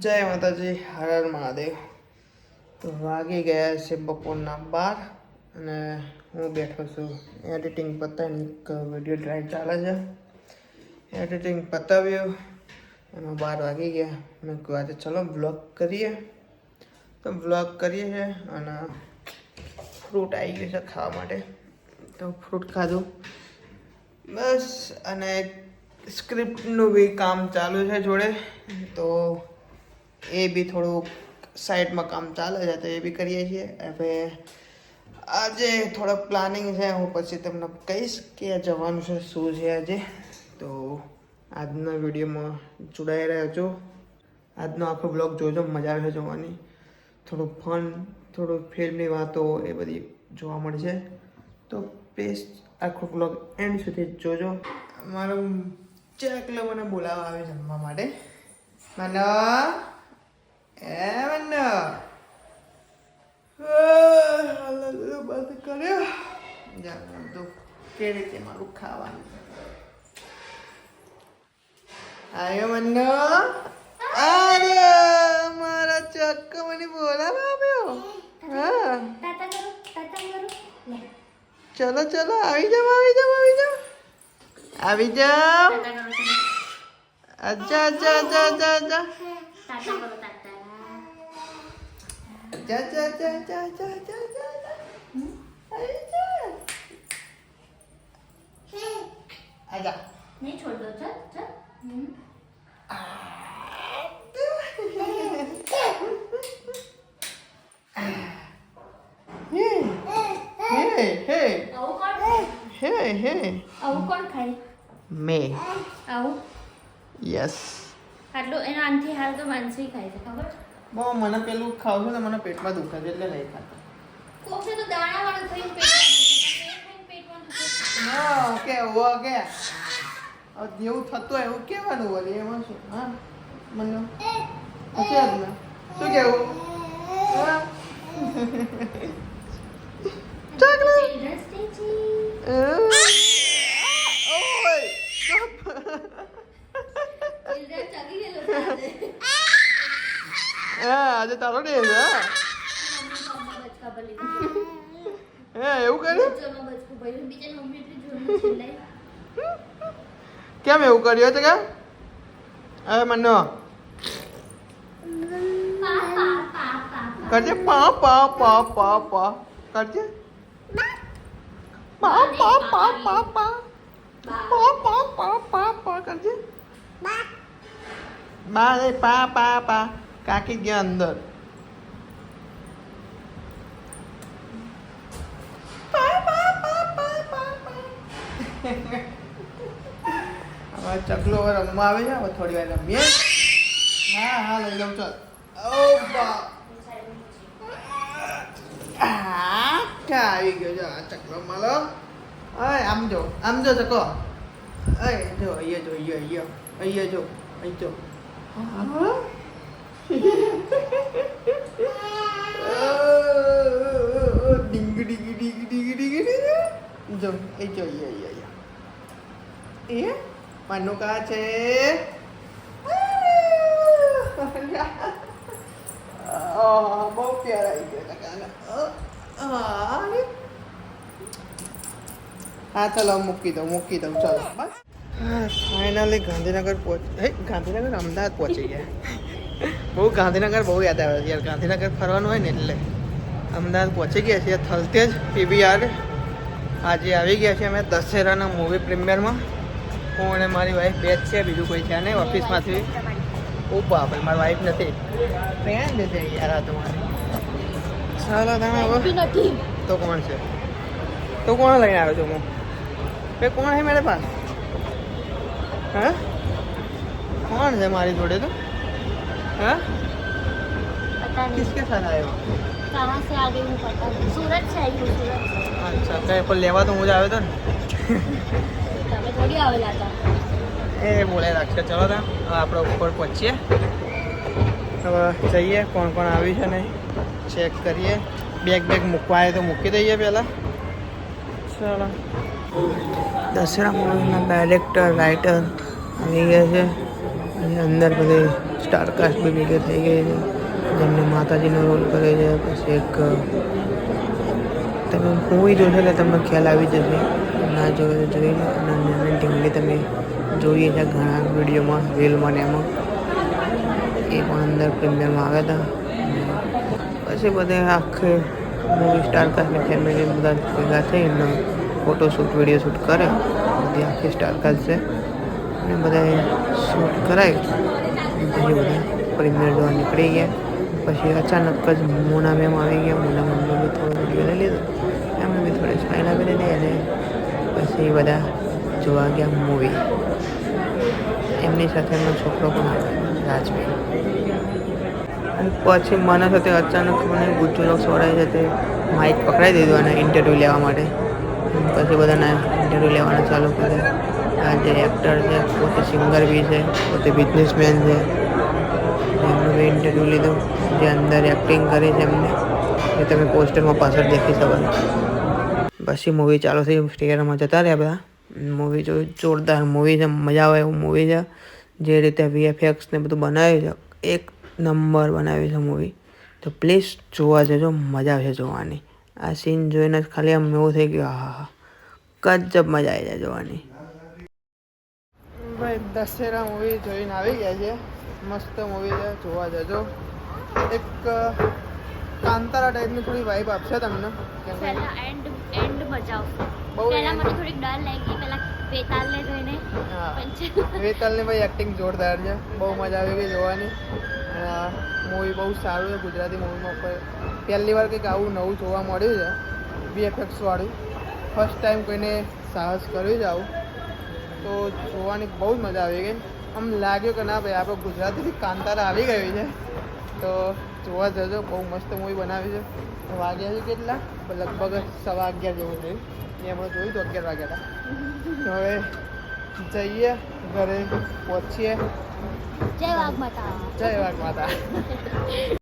જય માતાજી, હર હર મહાદેવ. તો વાગી ગયા છે બપોરના 12 અને હું બેઠો છું એડિટિંગ પતાવીને. એક વિડીયો ડ્રાઈવ ચાલે છે, એડિટિંગ પતાવ્યું એમાં 12 વાગી ગયા. મેં કહ્યું આજે ચલો બ્લોગ કરીએ, તો બ્લોગ કરીએ છે. અને ફ્રૂટ આવી ગયું છે ખાવા માટે, તો ફ્રૂટ ખાધું બસ. અને સ્ક્રિપ્ટનું બી કામ ચાલુ છે જોડે, તો એ બી થોડું સાઈડમાં કામ ચાલે છે, તો એ બી કરીએ છીએ. હવે આજે થોડોક પ્લાનિંગ છે, હું પછી તમને કહીશ કે જવાનું છે શું છે આજે. તો આજના વિડીયોમાં જોડાઈ રહ્યો છો, આજનો આખો બ્લોગ જોજો, મજા આવે છે જોવાની. થોડું ફન, થોડું ફિલ્મની વાતો એ બધી જોવા મળશે, તો પ્લીઝ આખો બ્લોગ એન્ડ સુધી જોજો. મારું ચેકલો મને બોલાવવા આવે જમવા માટે. મને બંધ કર્યો તો કેવી રીતે મારું ખાવાનું આવ્યો. મને અરે મારા ચક્કો મને બોલાવવા આવ્યો. હા ચલો ચલો, આવી જાઓ આવી જાઓ આવી જાઓ આવી જાઓ. અચ્છા અચ્છા અચ્છા અચ્છા અચ્છા आजा नहीं छोड़ दो, चल चल। આવું કોણ ખાય? મેં. આવું યસ. આટલું એના આનથી હાલ તો માનસી ખાય છે, ખબર? બહુ મને પેલું ખાવું છે ને, મને પેટમાં દુખે છે એટલે નહીં ખાતો. કોકે તો દાણા વાળું થઈને પેટમાં હા કે ઓ કે જેવું થતું હોય એવું કહેવાનું વળી, એમાં શું? હા મને હશે જ ને, શું કેવું? આજે તારો ડે છે. હે એવું કર્યું? કેમ એવું કર્યું છે? કેમ? હવે મને કરજે પા પા પા પા પા કરજે પા પા પા પા પા પા પા પા પા પા કરજે. બા રે પા પા પા. કાકી ગયા અંદર. હવે ચકલો રમવા આવે છે, હવે થોડી વાર રમીએ. હા હા લઈ લઉં ચાલ. ઓ બા આવી ગયો જો આ ચકલો માલો. અય આમ જો ચકો. અય જો અહીંયા જો અહીંયા જો અહીં જો. ડીંગ ડીંગ ડીંગ ડીંગ ડીંગ જો એ જો એ માનું કા છે. બહુ પ્યાર આવી ગયો. હા ચલો મૂકી દઉં ચાલો બસ. ફાઇનલી ગાંધીનગર ગાંધીનગર અમદાવાદ પહોંચી ગયા. બહુ ગાંધીનગર બહુ યાદ આવે છે યાર. ગાંધીનગર ફરવાનું હોય ને એટલે અમદાવાદ પહોંચી ગયા છીએ. થલતેજ PVR આજે આવી ગયા છે અમે દશેરાના મૂવી પ્રીમિયરમાં. હું અને મારી વાઈફ બે જ છે, બીજું કોઈ છે નહીં ઓફિસમાંથી. ઓ બાપ, મારી વાઈફ નથી. ફ્રેન્ડ છે યાર આ તમારી. ચાલો તમે હવે તો કોણ છે? તો કોણ લઈને આવ્યો છો? હું કોણ છે મેરે પાસ? હા कौन है हमारी जोड़े तो? हाँ पता नहीं किसके साथ आए हो? कहाँ से आ गई हूँ पता नहीं. सूरत से आई हूँ. सूरत. अच्छा कहीं पर लेवा तो मुझे आवे तो તમે થોડી આવેલા હતા. એ બોલે રાખશે. ચલો તા આપણે ઉપર પહોંચીએ. હવે જઈએ કોણ કોણ આવ્યું છે નહીં ચેક કરીએ. બેગ મૂકવા આવે તો મૂકી દઈએ પહેલાં. ચલો દશેરા મૂવીના ડાયરેક્ટર રાઇટર આવી ગયા છે. અને અંદર બધી સ્ટારકાસ્ટ બી ભેગી થઈ ગઈ છે જેમને માતાજીનો રોલ કરે છે. પછી એક તમે મૂવી જોશો એટલે તમને ખ્યાલ આવી જશે, ના જોઈ જોઈ લો. અને નાની ઢીંગલી તમે જોઈએ છે ઘણા વિડીયોમાં, રીલમાં ને એમાં, એ પણ અંદર પ્રીમિયરમાં આવ્યા હતા. પછી બધા આખે મૂવી સ્ટારકાસ્ટની ફેમિલી બધા ભેગા થઈને ફોટોશૂટ વિડીયો શૂટ કરે. બધી આખી સ્ટારકાસ્ટ છે અને બધા શૂટ કરાય પછી બધા પ્રીમિયર જોવા નીકળી ગયા. પછી અચાનક જ મોના મેમ આવી ગયા. મોના મેમને બી થોડો વિડીયો લઈ લીધો, એમને બી થોડી સ્માઈલ આપી દીધી અને પછી બધા જોવા ગયા મૂવી. એમની સાથે એમનો છોકરો પણ આવ્યો, રાજવીર. અને પછી મને સાથે અચાનક મને ગુજ્જુ લોક સોડાય છે તે માઇક પકડાઈ દીધું અને ઇન્ટરવ્યૂ લેવા માટે. પછી બધાને ઇન્ટરવ્યૂ લેવાનું ચાલુ કર્યું. આ જે એક્ટર છે પોતે સિંગર બી છે, પોતે બિઝનેસમેન છે, એમનું બી ઇન્ટરવ્યૂ લીધું. જે અંદર એક્ટિંગ કરી છે એમને એ તમે પોસ્ટરમાં પાછળ દેખી શકો. પછી મૂવી ચાલુ થઈ, થિયેટરમાં જતા રહ્યા બધા. મૂવી જોયું, જોરદાર મૂવી છે, મજા આવે એવું મૂવી છે. જે રીતે VFX ને બધું બનાવ્યું છે, એક નંબર બનાવ્યું છે મૂવી. તો પ્લીઝ જોવા જજો, મજા આવશે જોવાની. આ સીન જોઈને જ ખાલી આમ એવું થઈ ગયું, હા હા ગજબ મજા આવી જાય જોવાની. ભાઈ દશેરા મૂવી જોઈને આવી ગયા છે, મસ્ત મૂવી છે, જોવા જજો. એક કાંતારા ટાઈપની થોડી વાઇબ આપશે તમને. પહેલા એન્ડ મજા આવશે. બહુ પહેલા મને થોડીક ડર લાગી પહેલા વેતાલને જોઈને. વેતાલની ભાઈ એક્ટિંગ જોરદાર છે, બહુ મજા આવી ગઈ જોવાની. મૂવી બહુ સારું છે. ગુજરાતી મૂવીમાં પહેલી વાર કંઈક આવું નવું જોવા મળ્યું છે, VFX વાળું. ફર્સ્ટ ટાઈમ કોઈને સાહસ કર્યું છે આવું, તો જોવાની બહુ જ મજા આવી ગઈ. આમ લાગ્યું કે ના ભાઈ આપણે ગુજરાતીથી કાંતારા આવી ગયું છે, તો જોવા જજો. બહુ મસ્ત મૂવી બનાવી છે. વાગ્યા છે કેટલા? લગભગ 11:15 જેવું થયું. એ હમણાં જોયું તો 11 વાગ્યા હતા. તો હવે જઈએ ઘરે, પહોંચીએ. જય વાઘ માતા. જય વાઘ માતા.